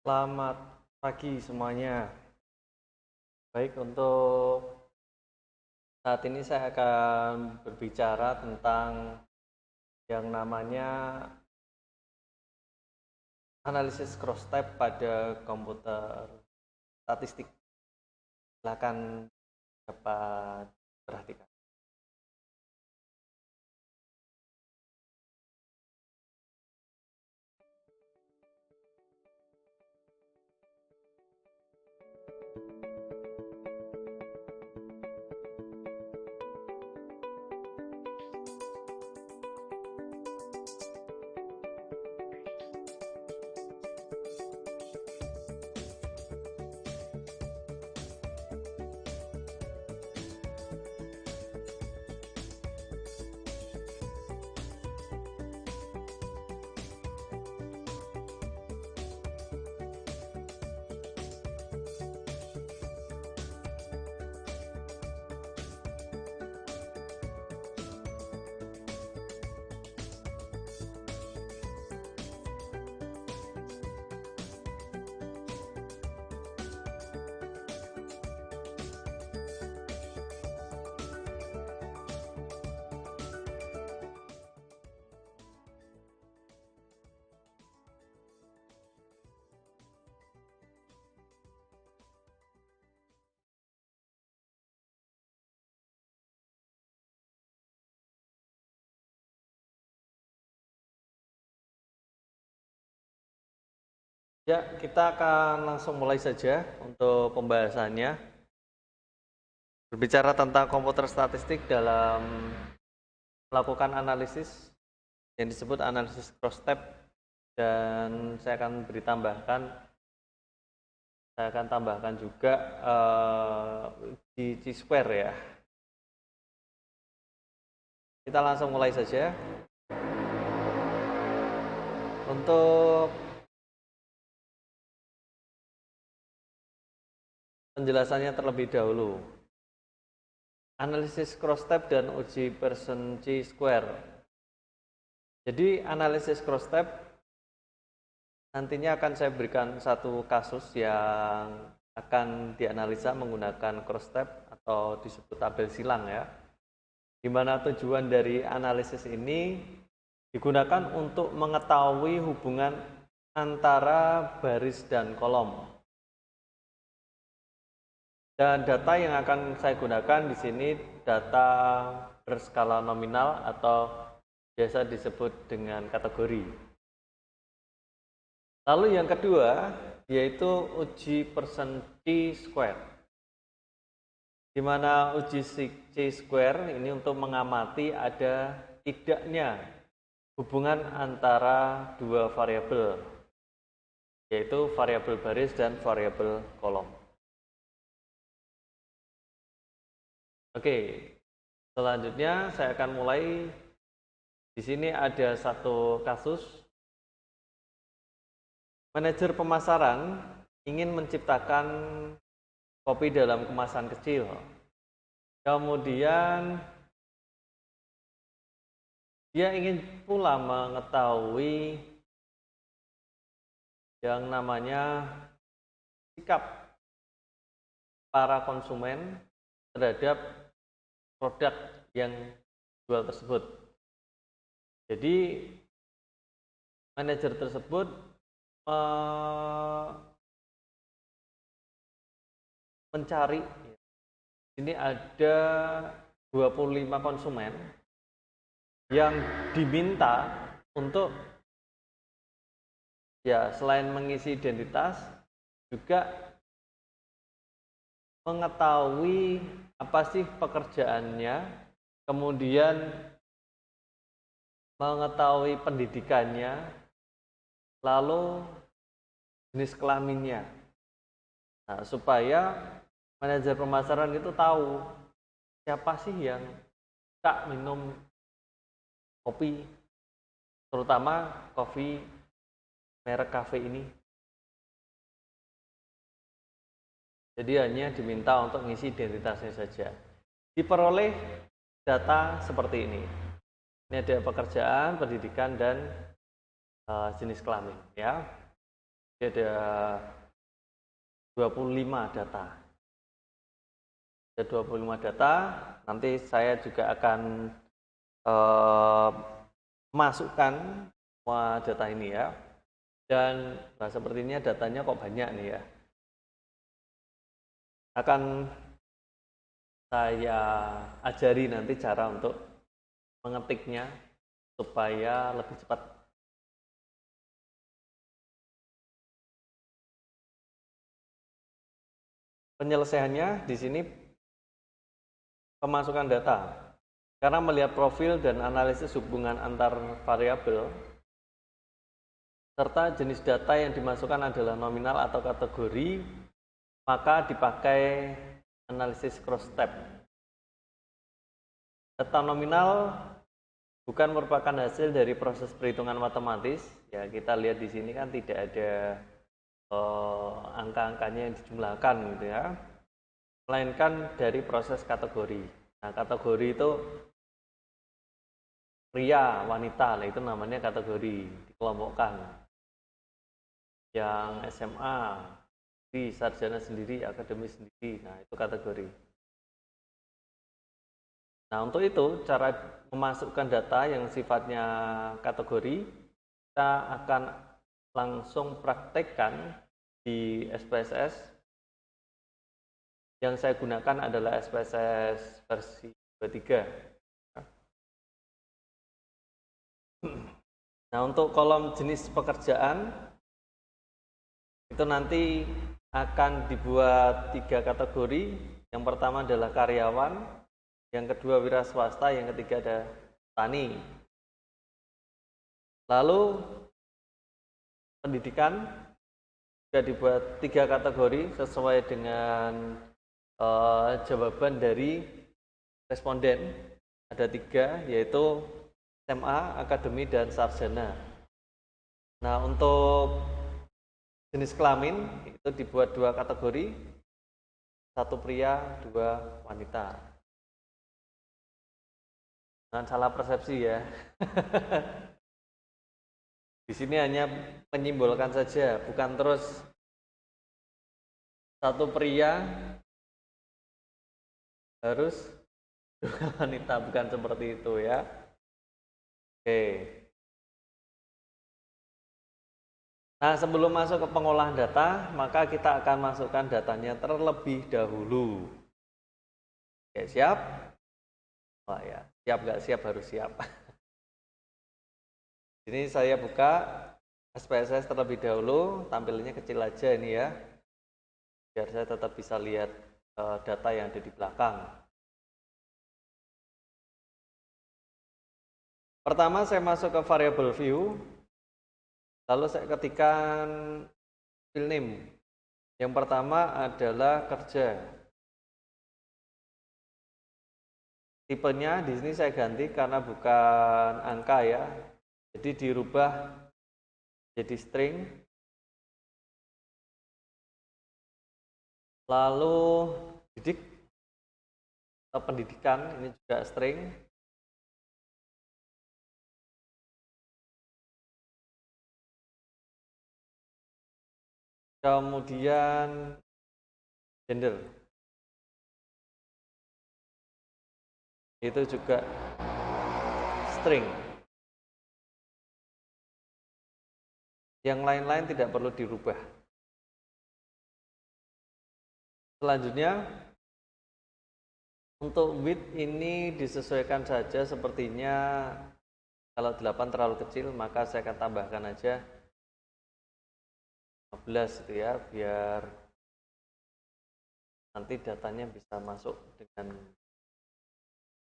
Selamat pagi semuanya. Baik, untuk saat ini saya akan berbicara tentang yang namanya analisis cross type pada komputer statistik. Silakan dapat perhatikan. Ya, kita akan langsung mulai saja untuk pembahasannya. Berbicara tentang komputer statistik dalam melakukan analisis yang disebut analisis cross type, dan saya akan tambahkan juga di Chi-square ya. Kita langsung mulai saja. Untuk penjelasannya terlebih dahulu, analisis cross type dan uji Pearson Chi-square. Jadi analisis cross type nantinya akan saya berikan satu kasus yang akan dianalisa menggunakan cross type atau disebut tabel silang ya. Di mana tujuan dari analisis ini digunakan untuk mengetahui hubungan antara baris dan kolom. Dan data yang akan saya gunakan di sini data berskala nominal atau biasa disebut dengan kategori. Lalu yang kedua yaitu uji Pearson Chi-square. Di mana uji Chi-square ini untuk mengamati ada tidaknya hubungan antara dua variabel, yaitu variabel baris dan variabel kolom. Oke, selanjutnya saya akan mulai. Di sini ada satu kasus. Manajer pemasaran ingin menciptakan kopi dalam kemasan kecil. Kemudian dia ingin pula mengetahui yang namanya sikap para konsumen terhadap produk yang dijual tersebut. Jadi manajer tersebut mencari, ini ada 25 konsumen yang diminta untuk ya selain mengisi identitas juga mengetahui apa sih pekerjaannya, kemudian mengetahui pendidikannya, lalu jenis kelaminnya. Nah, supaya manajer pemasaran itu tahu siapa sih yang suka minum kopi, terutama kopi merek cafe ini. Jadi hanya diminta untuk ngisi identitasnya saja. Diperoleh data seperti ini. Ini ada pekerjaan, pendidikan, dan jenis kelamin ya. Ada 25 data. Ada 25 data, nanti saya juga akan masukkan semua data ini ya. Dan nah sepertinya datanya kok banyak nih ya. Akan saya ajari nanti cara untuk mengetiknya supaya lebih cepat. Penyelesaiannya di sini pemasukan data. Karena melihat profil dan analisis hubungan antar variabel serta jenis data yang dimasukkan adalah nominal atau kategori, maka dipakai analisis cross step. Data nominal bukan merupakan hasil dari proses perhitungan matematis. Ya, kita lihat di sini kan tidak ada angka-angkanya yang dijumlahkan gitu ya. Melainkan dari proses kategori. Nah, kategori itu pria, wanita, nah itu namanya kategori, dikelompokkan. Yang SMA, di sarjana sendiri, akademis sendiri, nah itu kategori. Nah, untuk itu, cara memasukkan data yang sifatnya kategori, kita akan langsung praktekkan di SPSS. Yang saya gunakan adalah SPSS versi 23. Nah, untuk kolom jenis pekerjaan, itu nanti akan dibuat 3 kategori. Yang pertama adalah karyawan, yang kedua wira swasta, yang ketiga ada tani. Lalu pendidikan juga dibuat 3 kategori sesuai dengan jawaban dari responden. Ada 3, yaitu SMA, akademi, dan sarjana. Nah, untuk jenis kelamin itu dibuat 2 kategori, 1 pria, 2 wanita. Jangan salah persepsi ya. Di sini hanya menyimbolkan saja, bukan terus 1 pria harus 2 wanita, bukan seperti itu ya. Oke. Nah, sebelum masuk ke pengolahan data, maka kita akan masukkan datanya terlebih dahulu. Oke, siap? Oh ya, siap nggak siap harus siap. Ini saya buka SPSS terlebih dahulu, tampilnya kecil aja ini ya, biar saya tetap bisa lihat data yang ada di belakang. Pertama saya masuk ke variable view, lalu saya ketikkan file name. Yang pertama adalah kerja. Tipenya di sini saya ganti karena bukan angka ya, jadi dirubah jadi string. Lalu didik atau pendidikan, ini juga string. Kemudian gender, itu juga string. Yang lain-lain tidak perlu dirubah. Selanjutnya, untuk width ini disesuaikan saja, sepertinya kalau 8 terlalu kecil, maka saya akan tambahkan aja 15 gitu ya, biar nanti datanya bisa masuk dengan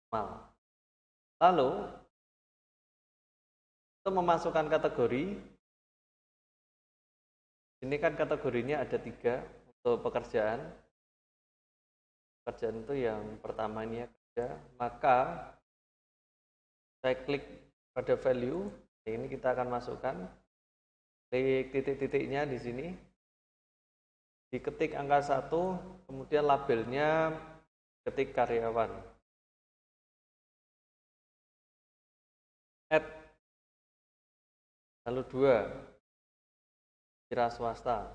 normal. Lalu, untuk memasukkan kategori, ini kan kategorinya ada 3 untuk pekerjaan. Pekerjaan itu yang pertama ini ya, kerja, maka saya klik pada value, ini kita akan masukkan, klik titik-titiknya di sini, diketik angka 1, kemudian labelnya ketik karyawan, add, lalu 2, wira swasta.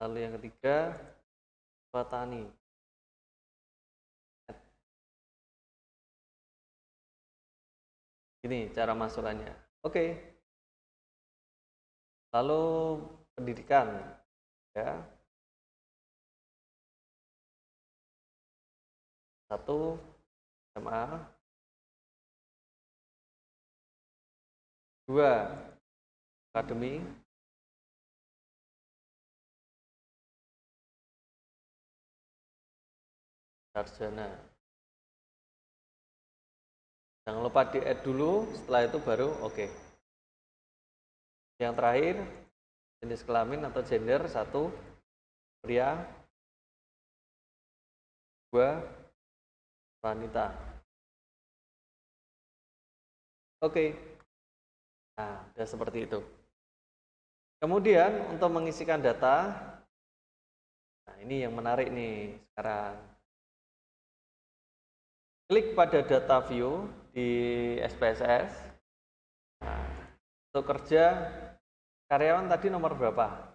Lalu yang ketiga, petani. Ini cara masukannya. Oke. Lalu pendidikan, ya. 1 SMA, 2 akademi, 3 sarjana. Jangan lupa di-add dulu, setelah itu baru oke. Yang terakhir, jenis kelamin atau gender, 1 pria, 2 wanita. Oke. Nah, udah seperti itu. Kemudian untuk mengisikan data, nah ini yang menarik nih sekarang. Klik pada data view di SPSS. Nah, untuk kerja karyawan tadi nomor berapa?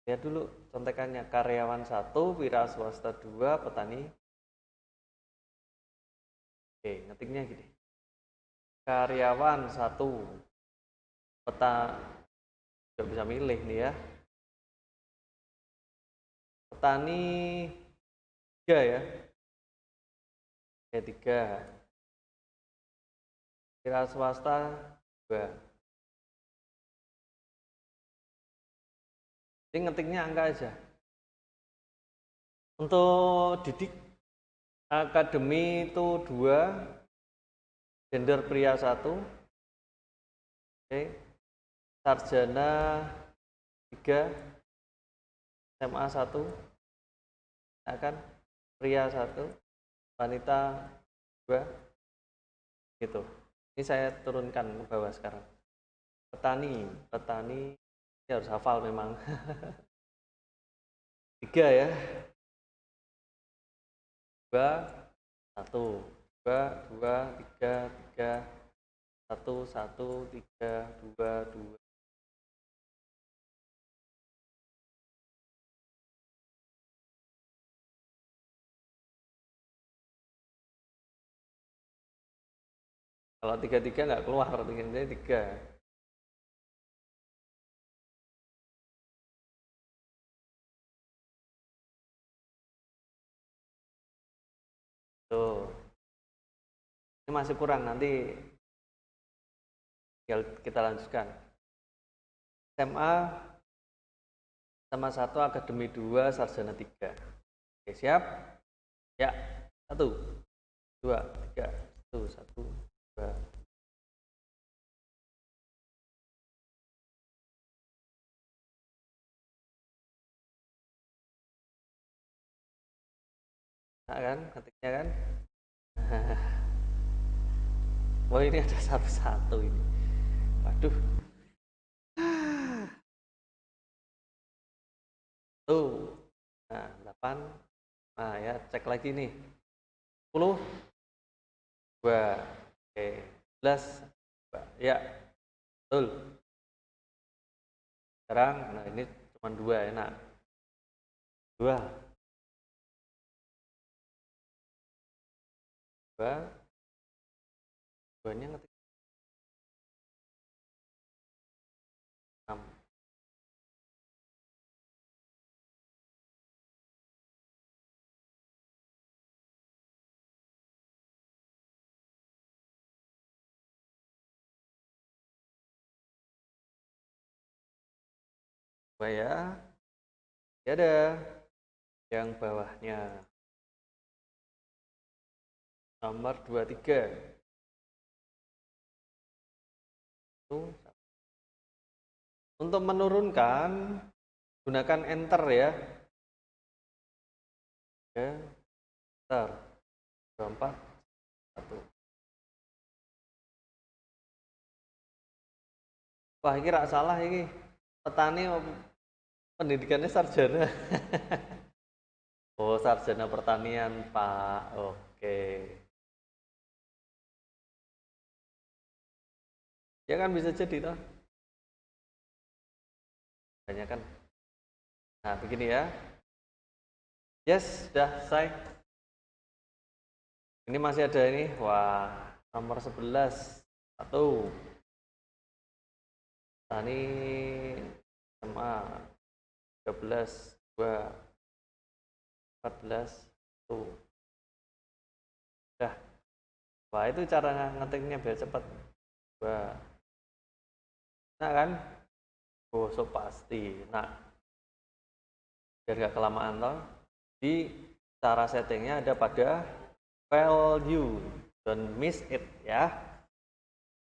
Lihat dulu contekannya, karyawan 1, wira swasta 2, petani. Oke, ngetiknya gini. Karyawan 1, nggak bisa milih nih ya. Petani 3 ya. Oke, 3. Wira swasta 2. Jadi ngetiknya angka aja. Untuk didik akademi itu 2, gender pria 1. Oke. Sarjana 3, SMA 1, akan pria 1, wanita 2, gitu. Ini saya turunkan ke bawah sekarang. Petani ini harus hafal memang. 3 ya. 2, 1, 2, 2, 3, 3, 1, 1, 3, 2, 2. Kalau 3 nggak keluar, tinggalnya 3. Tuh. Ini masih kurang, nanti kita lanjutkan. SMA sama 1, akademi 2, sarjana 3. Oke, siap? Ya. 1, 2, 3. 1, 1, 2. Nah, kan? Ketiknya kan? Wah, ini ada 1-1 ini. Waduh. Tuh. Nah, 8. Nah, ya, cek lagi nih. 10. 2. Oke. 11. 2. Ya, betul. Sekarang, nah ini cuma 2 enak. 2. 2. 2-nya ngetik 6. Ya, ya ada yang bawahnya nomor 23. Untuk menurunkan gunakan enter ya. Oke, enter. 24, 1. Wah, ini rak salah ini. Petani pendidikannya sarjana. Oh, sarjana pertanian, Pak. Oke. Ya kan bisa jadi toh. Banyak kan. Nah, begini ya. Yes, sudah selesai. Ini masih ada ini. Wah, nomor 11. 1. Nah, ini sama 13, 2, 14, 1. Udah. Wah, itu cara ngetiknya biar cepat. 2. Nah kan? Oh, so pasti. Nah, biar gak kelamaan toh. Di cara settingnya ada pada value. Don't miss it ya.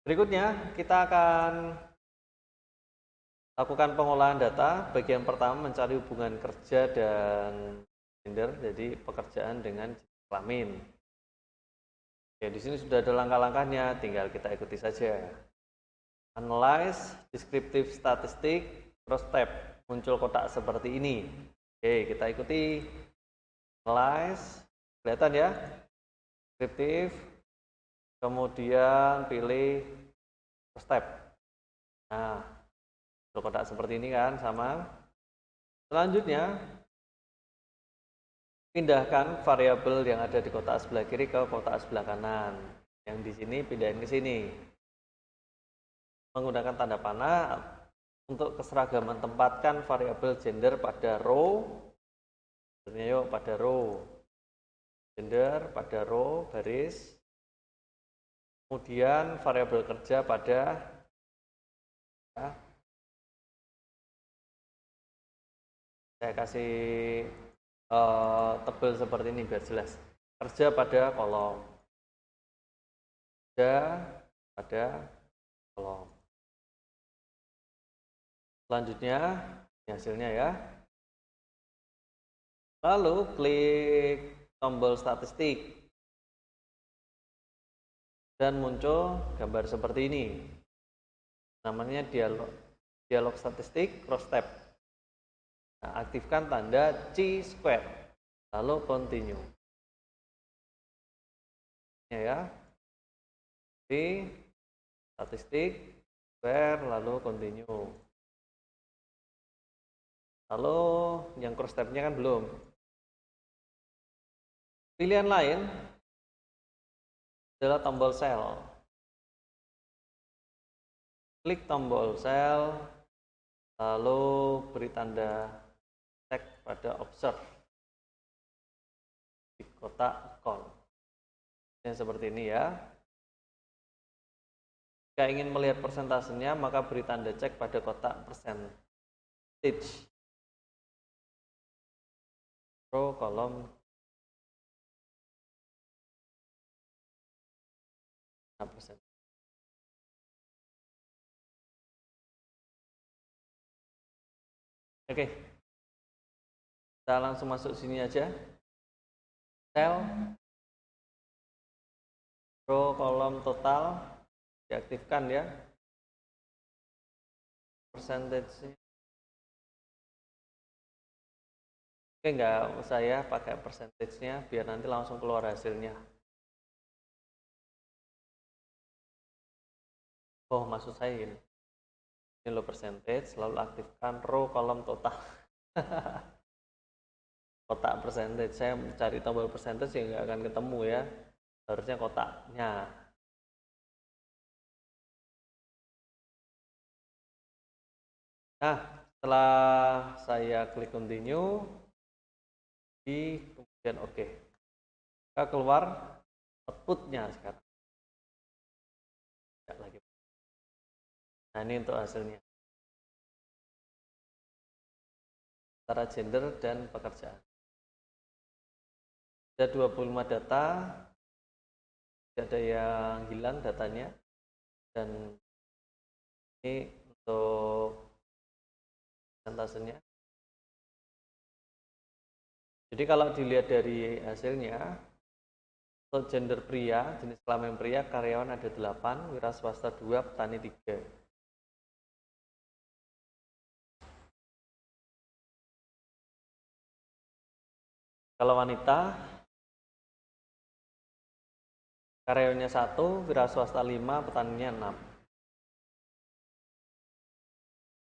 Berikutnya kita akan lakukan pengolahan data. Bagian pertama mencari hubungan kerja dan gender, jadi pekerjaan dengan kelamin. Ya, di sini sudah ada langkah-langkahnya, tinggal kita ikuti saja. Analyze, descriptive statistik, cross tab, muncul kotak seperti ini. Oke, kita ikuti. Analyze, kelihatan ya? Descriptive, kemudian pilih cross tab. Nah, muncul kotak seperti ini kan, sama. Selanjutnya, pindahkan variabel yang ada di kotak sebelah kiri ke kotak sebelah kanan. Yang di sini pindahin ke sini. Menggunakan tanda panah untuk keseragaman, tempatkan variabel gender pada row. Yuk pada row. Gender pada row baris. Kemudian variabel kerja pada ya. Saya kasih tebel seperti ini biar jelas. Kerja pada kolom. Kerja pada kolom. Selanjutnya ini hasilnya ya. Lalu klik tombol statistik dan muncul gambar seperti ini. Namanya dialog statistik cross tab. Nah, aktifkan tanda chi-square. Lalu continue. Ya. Di statistik square lalu continue. Lalu yang cross tab-nya kan belum. Pilihan lain adalah tombol sel. Klik tombol sel, lalu beri tanda cek pada observe di kotak call. Yang seperti ini ya. Jika ingin melihat persentasenya, maka beri tanda cek pada kotak percentage. Row kolom persen. Oke, kita langsung masuk sini aja. Sel, row kolom total diaktifkan ya. Percentage. Oke, nggak usah ya pakai percentage-nya, biar nanti langsung keluar hasilnya. Oh, maksud saya ini. Ini lo percentage, lalu aktifkan row kolom total. Kotak percentage, saya mencari tombol percentage yang nggak akan ketemu ya. Harusnya kotaknya. Nah, setelah saya klik continue, di kemudian oke. Kita keluar outputnya sekarang. Tidak lagi. Nah, ini untuk hasilnya. Antara gender dan pekerjaan. Ada 25 data, tidak ada yang hilang datanya, dan ini untuk persentasenya. Jadi kalau dilihat dari hasilnya, untuk gender pria, jenis kelamin pria, karyawan ada 8, wira swasta 2, petani 3. Kalau wanita, karyawannya 1, wira swasta 5, petaninya 6.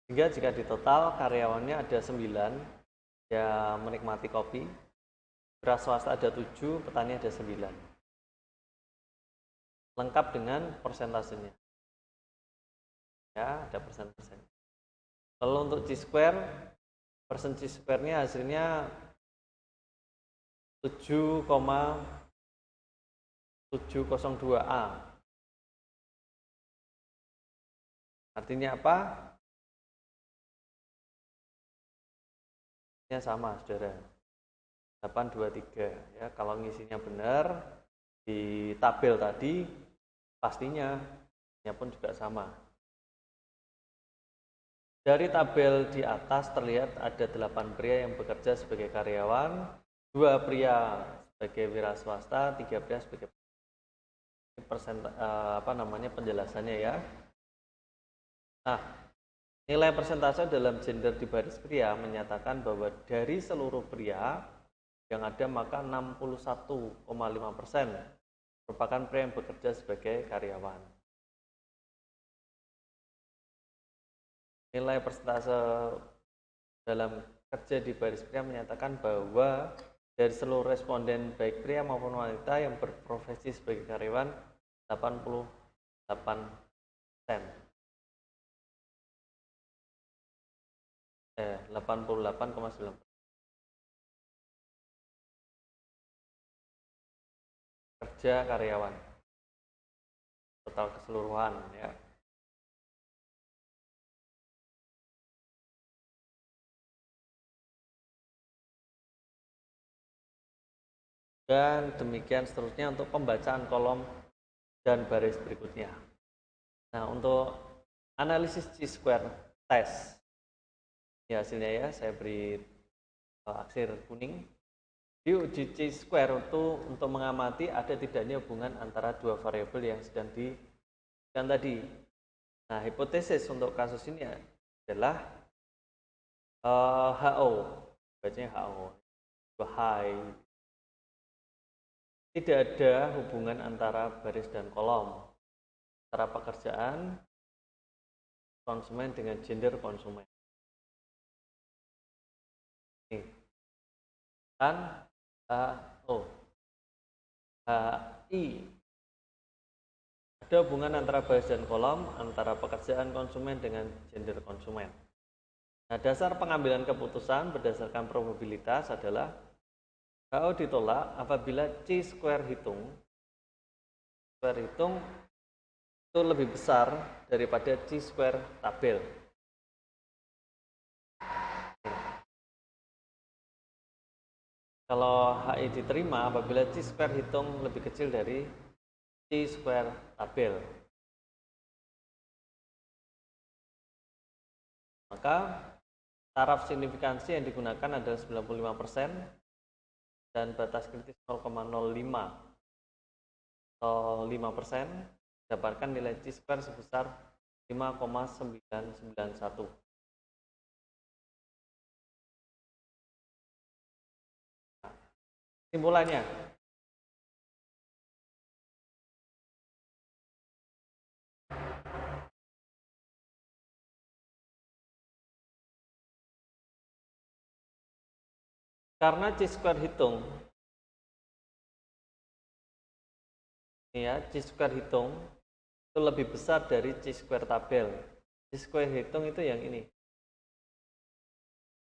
Sehingga jika di total karyawannya ada 9 yang menikmati kopi, wira swasta ada 7, petani ada 9. Lengkap dengan persentasenya. Ya, ada persen-persen. Lalu untuk Chi-square, persen Chi-square-nya hasilnya 7,702A. Artinya apa? Ini sama, saudara. 823 ya. Kalau ngisinya benar di tabel tadi, pastinya ini pun juga sama. Dari tabel di atas terlihat ada 8 pria yang bekerja sebagai karyawan, 2 pria sebagai wira swasta, 3 pria sebagai penjelasannya ya. Nah, nilai persentase dalam gender di baris pria menyatakan bahwa dari seluruh pria yang ada maka 61,5% merupakan pria yang bekerja sebagai karyawan. Nilai persentase dalam kerja di baris pria menyatakan bahwa dari seluruh responden baik pria maupun wanita yang berprofesi sebagai karyawan 88%. 88,9% kerja karyawan total keseluruhan ya. Dan demikian seterusnya untuk pembacaan kolom dan baris berikutnya. Nah, untuk analisis Chi-square test, ya hasilnya ya, saya beri aksir kuning. Di uji Chi-square itu untuk mengamati ada tidaknya hubungan antara dua variabel yang sedang diberikan tadi. Nah, hipotesis untuk kasus ini adalah HO, bacanya HO, high. Tidak ada hubungan antara baris dan kolom antara pekerjaan konsumen dengan gender konsumen. Nih, kan HI. Ada hubungan antara baris dan kolom antara pekerjaan konsumen dengan gender konsumen. Nah, dasar pengambilan keputusan berdasarkan probabilitas adalah HO ditolak apabila Chi-square hitung itu lebih besar daripada Chi-square tabel. Kalau HI diterima apabila Chi-square hitung lebih kecil dari Chi-square tabel. Maka taraf signifikansi yang digunakan adalah 95% dan batas kritis 0,05 atau 5%, dapatkan nilai Chi-square sebesar 5,991. Kesimpulannya, karena Chi-square hitung, Chi-square hitung itu lebih besar dari Chi-square tabel. Chi-square hitung itu yang ini.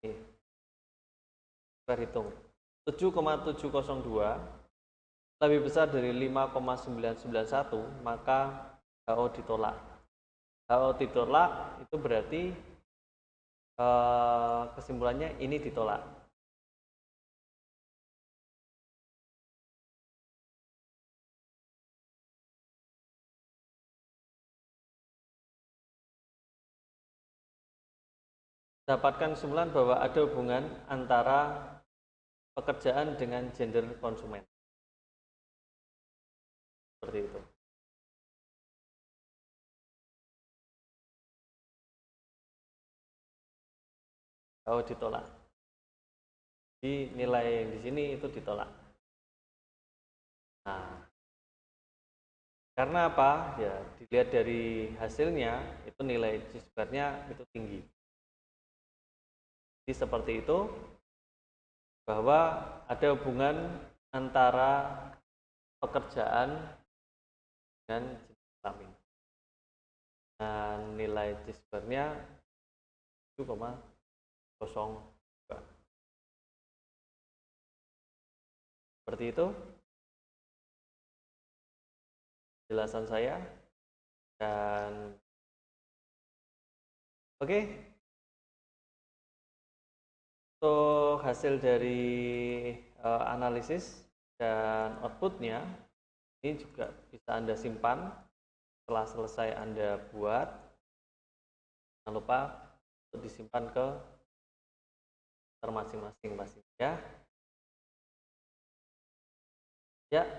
Chi-square hitung 7,702 lebih besar dari 5,991, maka HO ditolak. HO ditolak itu berarti kesimpulannya ini ditolak. Dapatkan kesimpulan bahwa ada hubungan antara pekerjaan dengan gender konsumen. Seperti itu. HO ditolak. Di nilai di sini itu ditolak. Nah, karena apa? Ya, dilihat dari hasilnya itu nilai Chi-square-nya itu tinggi. Jadi seperti itu, bahwa ada hubungan antara pekerjaan dan jenis kelamin. Dan nilai C-square-nya 7,02. Seperti itu penjelasan saya. Dan oke, untuk hasil dari analisis dan outputnya ini juga bisa Anda simpan setelah selesai Anda buat. Jangan lupa untuk disimpan ke masing-masing ya. Ya,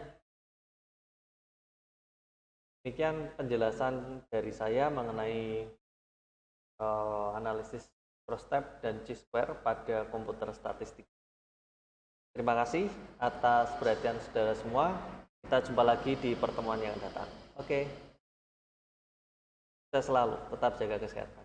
demikian penjelasan dari saya mengenai analisis cross-tab dan chi-square pada komputer statistik. Terima kasih atas perhatian saudara semua. Kita jumpa lagi di pertemuan yang datang. Oke. Sukses selalu, tetap jaga kesehatan.